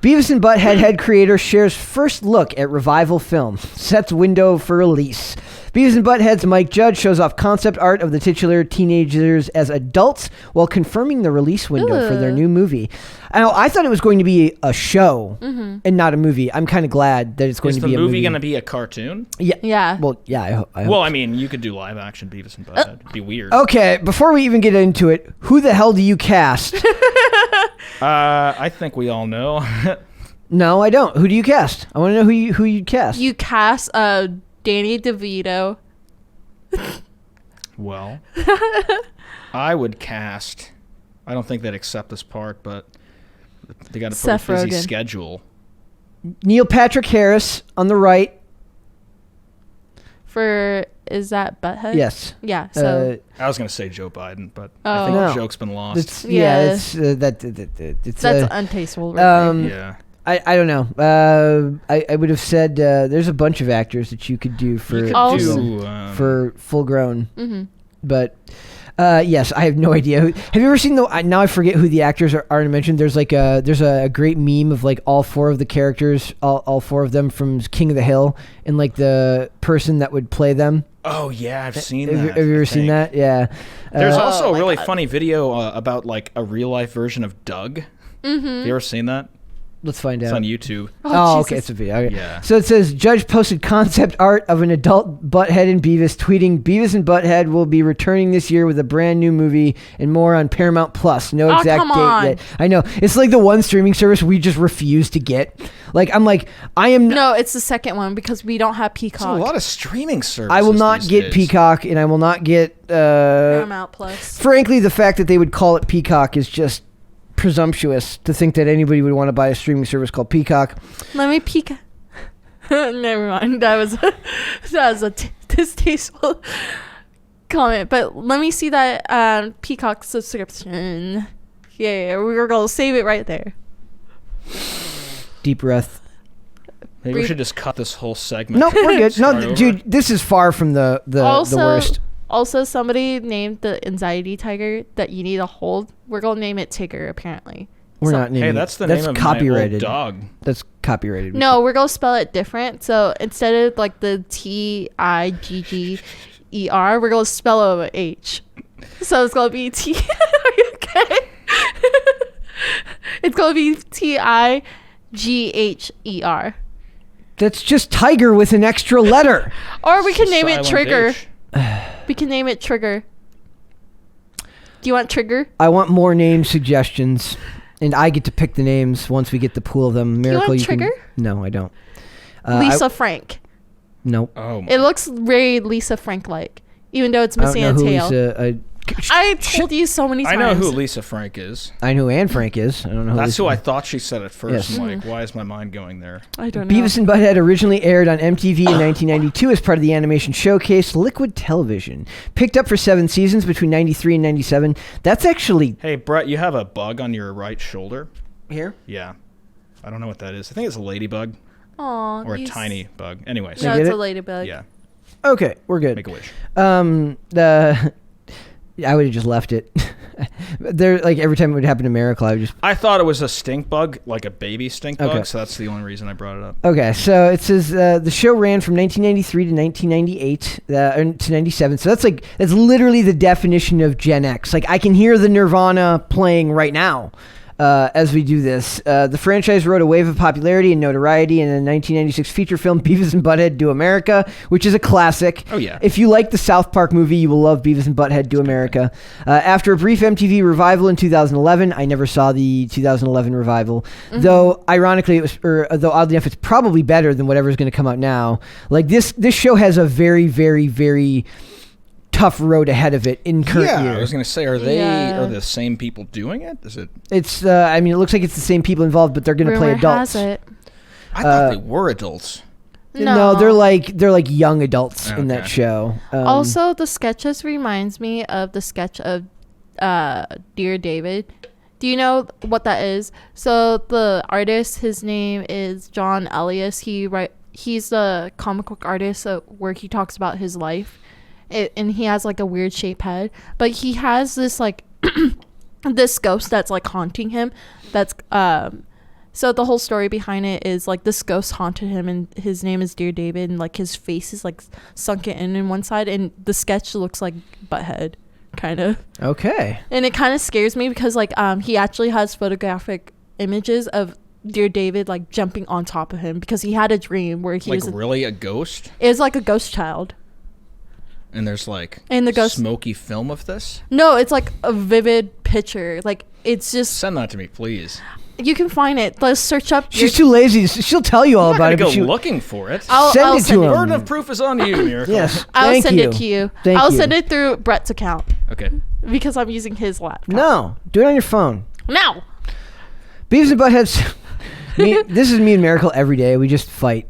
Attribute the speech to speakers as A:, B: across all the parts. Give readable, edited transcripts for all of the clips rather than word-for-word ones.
A: Beavis and Butthead head creator shares first look at revival film. Sets window for release. Beavis and Butthead's Mike Judge shows off concept art of the titular teenagers as adults while confirming the release window for their new movie. I thought it was going to be a show and not a movie. I'm kind of glad that it's going to be a movie.
B: Is the movie going to be a cartoon?
A: Yeah. Well, yeah, I hope.
B: Well, I mean, you could do live action Beavis and Butthead. It'd be weird.
A: Okay, before we even get into it, who the hell do you cast?
B: I think we all know.
A: No, I don't. Who do you cast? I want to know who you'd cast.
C: You cast Danny DeVito.
B: Well, I would cast. I don't think they'd accept this part, but they got a pretty busy schedule.
A: Neil Patrick Harris on the right.
C: Is that Butthead?
A: Yes.
C: Yeah. So
B: I was going to say Joe Biden, but I think the joke's been lost.
A: It's
C: that's untasteful. Right
B: yeah.
A: I don't know. I would have said there's a bunch of actors that you could do for full grown. Mm-hmm. But yes, I have no idea. Have you ever seen now I forget who the actors are mentioned. There's there's a great meme of like all four of the characters, all four of them from King of the Hill, and like the person that would play them.
B: Oh yeah, I've seen that.
A: Have you ever seen that? Yeah.
B: There's also a really funny video about like a real life version of Doug.
C: Mm-hmm.
B: Have you ever seen that?
A: Let's find out.
B: It's on YouTube.
A: Oh, okay, it's a video. Okay.
B: Yeah.
A: So it says, Judge posted concept art of an adult Butthead and Beavis, tweeting, Beavis and Butthead will be returning this year with a brand new movie and more on Paramount Plus. No exact date yet. I know. It's like the one streaming service we just refuse to get. Like, No,
C: it's the second one because we don't have Peacock.
B: There's a lot of streaming services.
A: I will not get Peacock, and I will not get
C: Paramount Plus.
A: Frankly, the fact that they would call it Peacock is just presumptuous to think that anybody would want to buy a streaming service called Peacock.
C: Let me peek. Never mind. That was a distasteful comment. But let me see that Peacock subscription. Yeah, we're gonna save it right there.
A: Deep breath.
B: Maybe we should just cut this whole segment.
A: No, we're good. No, dude, this is far from the worst.
C: Also, somebody named the anxiety tiger that you need to hold. We're going to name it Tigger, apparently.
A: We're not naming it.
B: Hey, that's the name of
A: copyrighted.
B: My old dog.
A: That's copyrighted.
C: No, we're going to spell it different. So instead of like the Tigger, we're going to spell it with H. So it's going to be T. Are you okay? It's going to be Tigher.
A: That's just tiger with an extra letter.
C: Or we can name it
B: Silent
C: Trigger.
B: H.
C: We can name it Trigger. Do you want Trigger?
A: I want more name suggestions, and I get to pick the names once we get the pool of them. Miracle,
C: do you want Trigger?
A: No, I don't.
C: Lisa Frank.
A: Nope.
B: Oh.
C: It looks very Lisa Frank-like, even though it's missing a tail. I told you so many times.
B: I know who Lisa Frank is.
A: I know who Anne Frank is. I don't know who
B: That's
A: Lisa
B: who I thought she said at first.
A: Yes.
B: I'm like, why is my mind going there?
C: I don't know.
A: Beavis and Butthead originally aired on MTV in 1992 as part of the animation showcase Liquid Television. Picked up for 7 seasons between 93 and 97. That's actually...
B: Hey, Brett, you have a bug on your right shoulder.
A: Here?
B: Yeah. I don't know what that is. I think it's a ladybug.
C: Aww.
B: Or a tiny bug. Anyways.
C: No, it's a ladybug.
B: Yeah.
A: Okay, we're good.
B: Make a wish.
A: I would have just left it. There, like every time it would happen to Miracle,
B: I thought it was a stink bug, like a baby stink bug, so that's the only reason I brought it up.
A: Okay, so it says the show ran from 1993 to 1998 to 97. So that's literally the definition of Gen X. Like I can hear the Nirvana playing right now. As we do this. The franchise rode a wave of popularity and notoriety in a 1996 feature film, Beavis and Butthead Do America, which is a classic.
B: Oh, yeah.
A: If you like the South Park movie, you will love Beavis and Butthead Do America. After a brief MTV revival in 2011, I never saw the 2011 revival, though ironically, though oddly enough, it's probably better than whatever's going to come out now. Like this show has a very, very, very tough road ahead of it in current year.
B: I was going to say, are the same people doing it? Is it?
A: It's. I mean, it looks like it's the same people involved, but they're going to play adults.
C: Has it.
B: I thought they were adults.
A: No, they're like young adults in that show.
C: Also, the sketches reminds me of the sketch of Dear David. Do you know what that is? So the artist, his name is John Elias. He's a comic book artist where he talks about his life. And he has like a weird shaped head, but he has this like this ghost that's like haunting him, that's So the whole story behind it is like this ghost haunted him, and his name is Dear David, and like his face is like sunken in one side, and the sketch looks like Butthead, kind of.
A: Okay.
C: And it kind of scares me because like he actually has photographic images of Dear David like jumping on top of him because he had a dream where he
B: was really a ghost.
C: It was like a ghost child.
B: And there's like
C: the ghost
B: smoky film of this?
C: No, it's like a vivid picture. Like it's just
B: send that to me, please.
C: You can find it. Let's search up.
A: She's too lazy. She'll tell you all about it.
B: Go looking for it.
C: I'll
A: send it to him.
B: Burden of proof is on you, Miracle.
A: Yes,
C: I'll send it to you. I'll send it through Brett's account.
B: Okay.
C: Because I'm using his laptop.
A: No, do it on your phone.
C: No.
A: Beavis and Butthead's. This is me and Miracle every day. We just fight.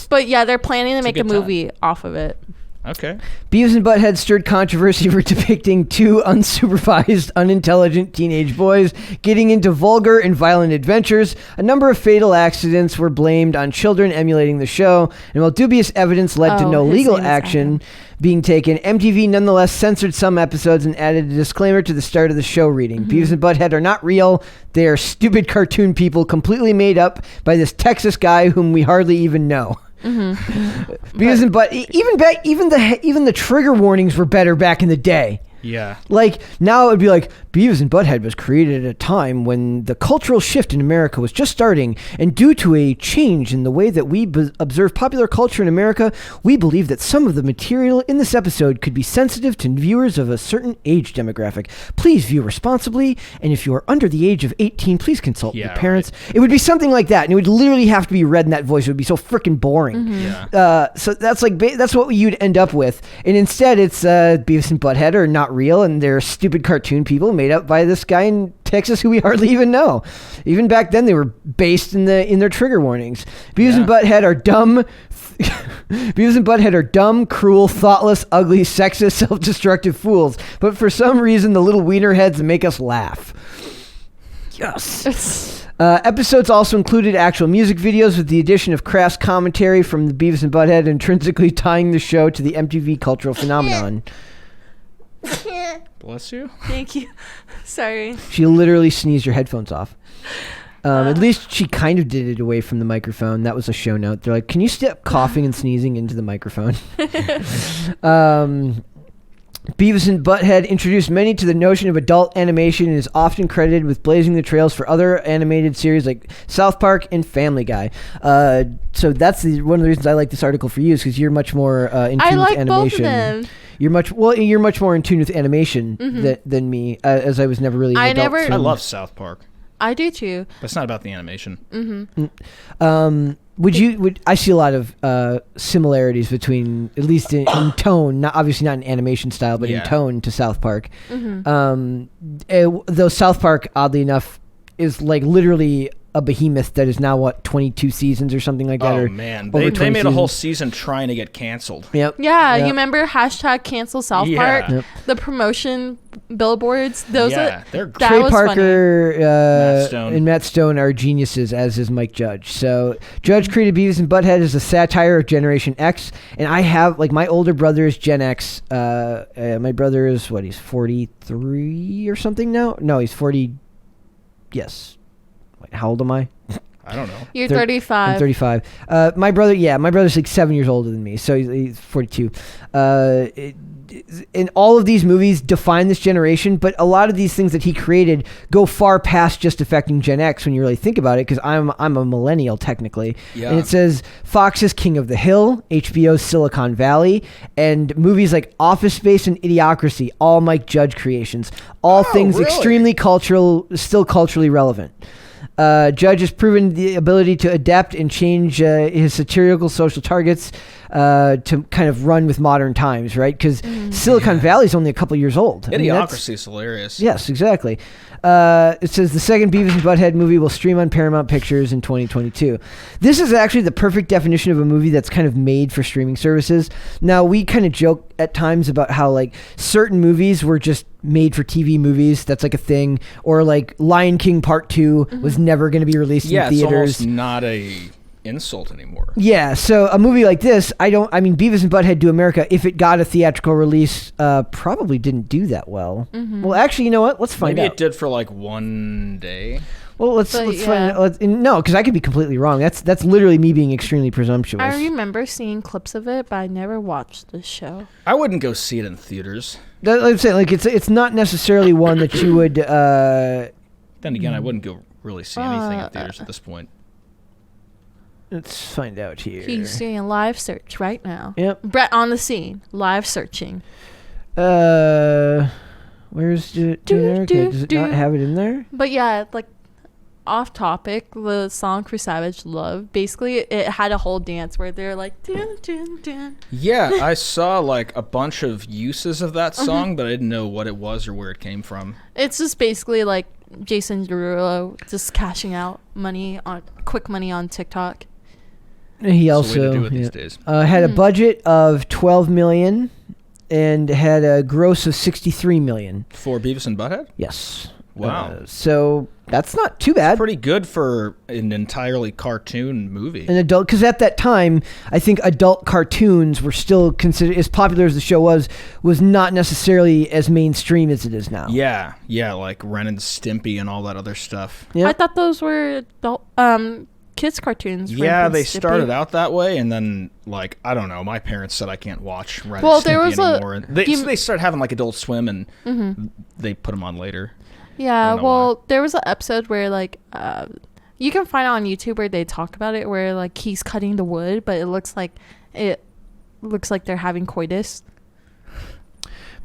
C: But yeah, they're planning to make a movie off of it.
B: Okay.
A: Beavis and Butthead stirred controversy for depicting two unsupervised, unintelligent teenage boys getting into vulgar and violent adventures. A number of fatal accidents were blamed on children emulating the show, and while dubious evidence led to no legal action being taken, MTV nonetheless censored some episodes and added a disclaimer to the start of the show reading. Beavis and Butthead are not real. They are stupid cartoon people completely made up by this Texas guy whom we hardly even know. Beavis and Butt, even the trigger warnings were better back in the day.
B: Yeah.
A: Like, now it would be like, Beavis and Butthead was created at a time when the cultural shift in America was just starting, and due to a change in the way that we observe popular culture in America, we believe that some of the material in this episode could be sensitive to viewers of a certain age demographic. Please view responsibly, and if you are under the age of 18, please consult your parents. Right. It would be something like that, and it would literally have to be read in that voice. It would be so freaking boring.
B: Yeah.
A: So that's like that's what you'd end up with, and instead it's Beavis and Butthead are not real, and they're stupid cartoon people made up by this guy in Texas who we hardly even know. Even back then, they were based in their trigger warnings. Beavis and Butthead are dumb. Beavis and Butthead are dumb, cruel, thoughtless, ugly, sexist, self-destructive fools. But for some reason, the little wiener heads make us laugh. Yes. Episodes also included actual music videos with the addition of crass commentary from the Beavis and Butthead, intrinsically tying the show to the MTV cultural phenomenon.
B: Bless you.
C: Thank you. Sorry.
A: She literally sneezed your headphones off. At least she kind of did it away from the microphone. That was a show note. They're like, can you stop coughing and sneezing into the microphone? Beavis and Butthead introduced many to the notion of adult animation and is often credited with blazing the trails for other animated series like South Park and Family Guy. So that's one of the reasons I like this article for you is because you're much more in tune with animation.
C: Both of them.
A: You're much more in tune with animation than me, as I was never really.
B: I love South Park.
C: I do too.
B: But it's not about the animation.
A: I see a lot of similarities between, at least in tone, obviously not in animation style, but in tone to South Park. Though South Park, oddly enough, is like literally a behemoth that is now 22 seasons or something like that.
B: Oh man, they made a whole season trying to get canceled.
A: Yep.
C: Yeah, you remember #cancel South Park?
A: Yep.
C: The promotion billboards. Those
B: they're great.
A: Trey Parker and Matt Stone are geniuses, as is Mike Judge. So Judge created Beavis and Butthead as a satire of Generation X, and I have my older brother is Gen X. My brother is he's 43 or something now. No, he's 40. Yes. Wait, how old am I?
B: I don't know.
C: You're 35.
A: I'm 35. My brother's like 7 years older than me, so he's 42. And all of these movies define this generation, but a lot of these things that he created go far past just affecting Gen X when you really think about it, because I'm a millennial technically. Yeah. And it says Fox's King of the Hill, HBO's Silicon Valley, and movies like Office Space and Idiocracy, all Mike Judge creations. All things extremely still culturally relevant. Judge has proven the ability to adapt and change his satirical social targets to kind of run with modern times, right? Because Silicon Valley is only a couple years old.
B: Idiocracy is hilarious.
A: Yes, exactly. It says the second Beavis and Butthead movie will stream on Paramount Pictures in 2022. This is actually the perfect definition of a movie that's kind of made for streaming services. Now, we kind of joke at times about how certain movies were just made for TV movies. That's like a thing. Or like Lion King Part 2 was never going to be released in theaters.
B: It's almost not a insult anymore.
A: Yeah, so a movie like this, Beavis and Butthead Do America, if it got a theatrical release, probably didn't do that well. Mm-hmm. Well, actually, you know what? Let's find out.
B: Maybe it did for like one day.
A: Well, let's find out. No, because I could be completely wrong. That's literally me being extremely presumptuous.
C: I remember seeing clips of it, but I never watched the show.
B: I wouldn't go see it in theaters.
A: Like I'm saying, like it's not necessarily one that you would.
B: Then again, I wouldn't go really see anything in theaters at this point.
A: Let's find out here.
C: He's doing a live search right now.
A: Yep.
C: Brett on the scene, live searching.
A: Where's America? Does it not have it in there?
C: But yeah, like off topic, the song for Savage Love, basically it had a whole dance where they're like dun, dun, dun.
B: Yeah, I saw like a bunch of uses of that song, but I didn't know what it was or where it came from.
C: It's just basically like Jason Derulo just cashing out quick money on TikTok.
A: He also had a budget of $12 million and had a gross of $63 million.
B: For Beavis and Butthead?
A: Yes.
B: Wow.
A: So that's not too bad.
B: It's pretty good for an entirely cartoon movie.
A: An adult, because at that time, I think adult cartoons were still considered, as popular as the show was not necessarily as mainstream as it is now.
B: Yeah, like Ren and Stimpy and all that other stuff.
A: Yep.
C: I thought those were adult, kids cartoons.
B: Yeah, they started out that way, and then like I don't know. My parents said I can't watch Ren and Stimpy anymore. So they started having like Adult Swim, and they put them on later.
C: Yeah, well, there was an episode where like you can find it on YouTube where they talk about it, where like he's cutting the wood, but it looks like they're having coitus.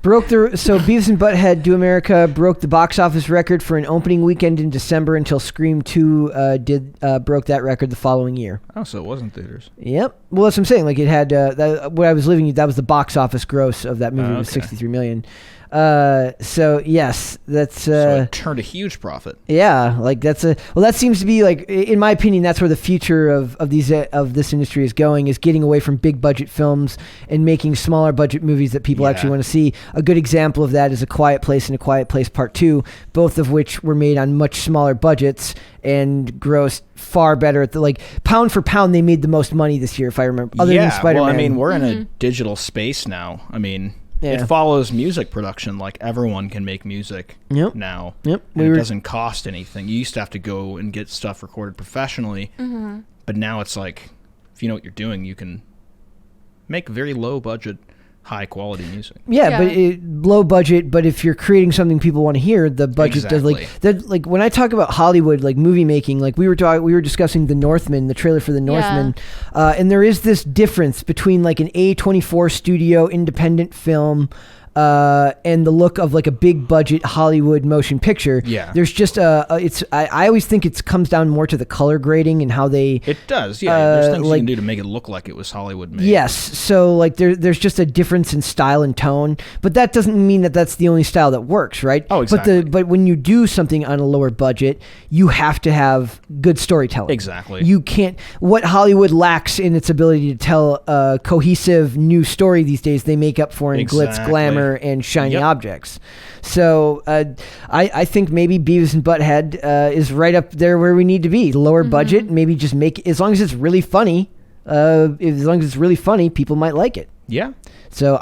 A: So Beavis and Butthead Do America broke the box office record for an opening weekend in December until Scream 2 broke that record the following year.
B: Oh, so it wasn't theaters.
A: Yep. Well, that's what I'm saying. Like it had what I was living. That was the box office gross of that movie was $63 million. So yes, that's
B: so it turned a huge profit.
A: Yeah, like that seems to be like, in my opinion, that's where the future of this industry is going, is getting away from big budget films and making smaller budget movies that people actually want to see. A good example of that is A Quiet Place and A Quiet Place Part 2, both of which were made on much smaller budgets and grossed far better at pound for pound. They made the most money this year, if I remember, other than Spider-Man.
B: Well, I mean, we're in a digital space now. I mean, it follows music production. Like everyone can make music now. Yep. And it doesn't cost anything. You used to have to go and get stuff recorded professionally, but now it's like, if you know what you're doing, you can make very low budget, high quality music.
A: Yeah. But low budget. But if you're creating something people want to hear, the budget does like when I talk about Hollywood, like movie making, like we were discussing The Northman, the trailer for The Northman, and there is this difference between like an A24 studio independent film and the look of like a big budget Hollywood motion picture. Yeah. There's just I always think it comes down more to the color grading and how they...
B: It does, yeah. There's things you can do to make it look like it was Hollywood made.
A: Yes. So like there's just a difference in style and tone, but that doesn't mean that that's the only style that works, right?
B: Oh, exactly.
A: But when you do something on a lower budget, you have to have good storytelling.
B: Exactly.
A: You can't... What Hollywood lacks in its ability to tell a cohesive new story these days, they make up for in glitz, glamour, and shiny objects. So I think maybe Beavis and Butthead is right up there where we need to be. Lower budget, maybe just make, as long as it's really funny. As long as it's really funny, people might like it.
B: Yeah.
A: So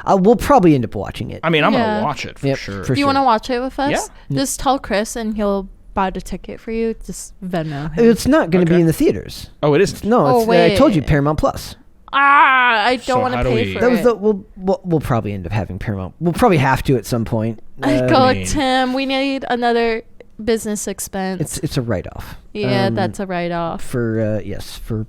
A: we'll probably end up watching it.
B: I mean, I'm gonna watch it for sure.
C: Do you want to watch it with us?
B: Yeah.
C: Just tell Chris and he'll buy the ticket for you. Just Venmo him.
A: It's not going to be in the theaters.
B: Oh, it isn't.
A: No, I told you, Paramount Plus.
C: I don't want to pay for it.
A: We'll probably end up having Paramount. We'll probably have to at some point.
C: Tim, we need another business expense.
A: It's a write-off.
C: Yeah, that's a write-off.
A: For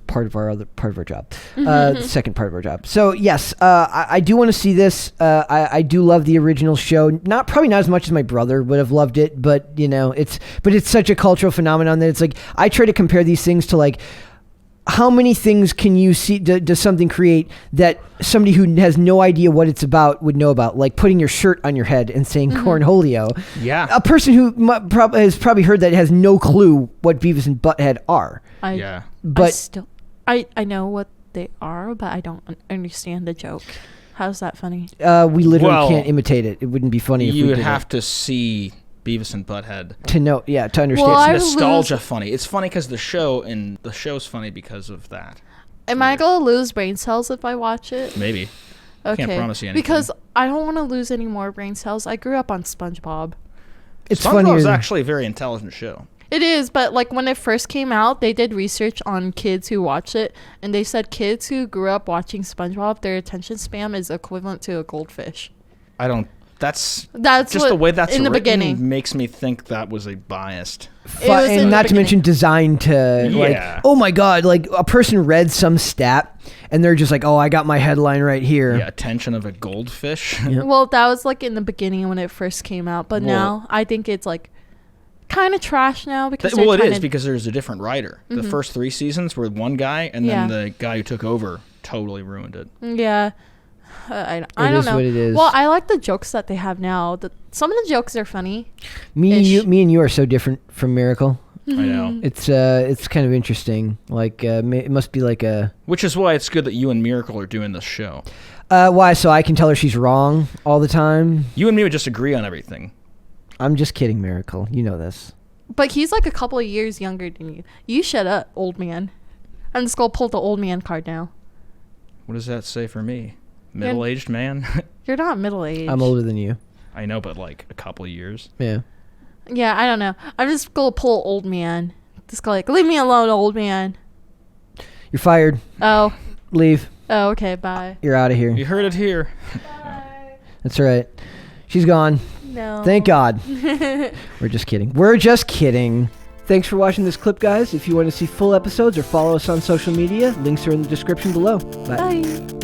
A: part of our job. The second part of our job. So yes, I do want to see this. I do love the original show. Probably not as much as my brother would have loved it, but it's such a cultural phenomenon that it's like, I try to compare these things to like, how many things can you see, does something create that somebody who has no idea what it's about would know about? Like putting your shirt on your head and saying cornholio.
B: Yeah.
A: A person who has probably heard that has no clue what Beavis and Butthead are.
C: I know what they are, but I don't understand the joke. How's that funny?
A: We literally can't imitate it. It wouldn't be funny if we did.
B: You would have to see Beavis and Butthead.
A: To understand.
C: Well,
B: it's nostalgia funny. It's funny because the show's funny because of that.
C: Am I going to lose brain cells if I watch it?
B: Maybe.
C: Okay.
B: Can't promise you anything.
C: Because I don't want to lose any more brain cells. I grew up on SpongeBob.
A: It's funny.
B: It's actually a very intelligent show.
C: It is, but like when it first came out, they did research on kids who watched it, and they said kids who grew up watching SpongeBob, their attention span is equivalent to a goldfish.
B: That's
C: just
B: the way that's
C: in the
B: written
C: beginning
B: makes me think that was a biased.
A: And not to mention designed to like, oh my god, like a person read some stat and they're just like, oh, I got my headline right here.
B: Yeah, attention of a goldfish.
A: Yep.
C: Well, that was like in the beginning when it first came out, but now I think it's like kind of trash now because
B: it is because there's a different writer. Mm-hmm. The first 3 seasons were one guy, and then the guy who took over totally ruined it.
C: Yeah. I don't know.
A: What it is.
C: Well, I like the jokes that they have now. Some of the jokes are funny.
A: Me and you are so different from Miracle.
B: I know.
A: It's kind of interesting. Like it must be like a.
B: Which is why it's good that you and Miracle are doing this show.
A: Why? So I can tell her she's wrong all the time.
B: You and me would just agree on everything.
A: I'm just kidding, Miracle. You know this.
C: But he's like a couple of years younger than you. You shut up, old man. I'm just gonna pull the old man card now.
B: What does that say for me? Middle-aged man?
C: You're not middle-aged.
A: I'm older than you.
B: I know, but like a couple of years.
A: Yeah.
C: Yeah, I don't know. I'm just gonna pull old man. Just go like, leave me alone, old man.
A: You're fired.
C: Oh.
A: Leave.
C: Oh, okay, bye.
A: You're out of here.
B: You heard it here.
C: Bye.
A: That's right. She's gone.
C: No.
A: Thank God. We're just kidding. We're just kidding. Thanks for watching this clip, guys. If you want to see full episodes or follow us on social media, links are in the description below. Bye.
C: Bye.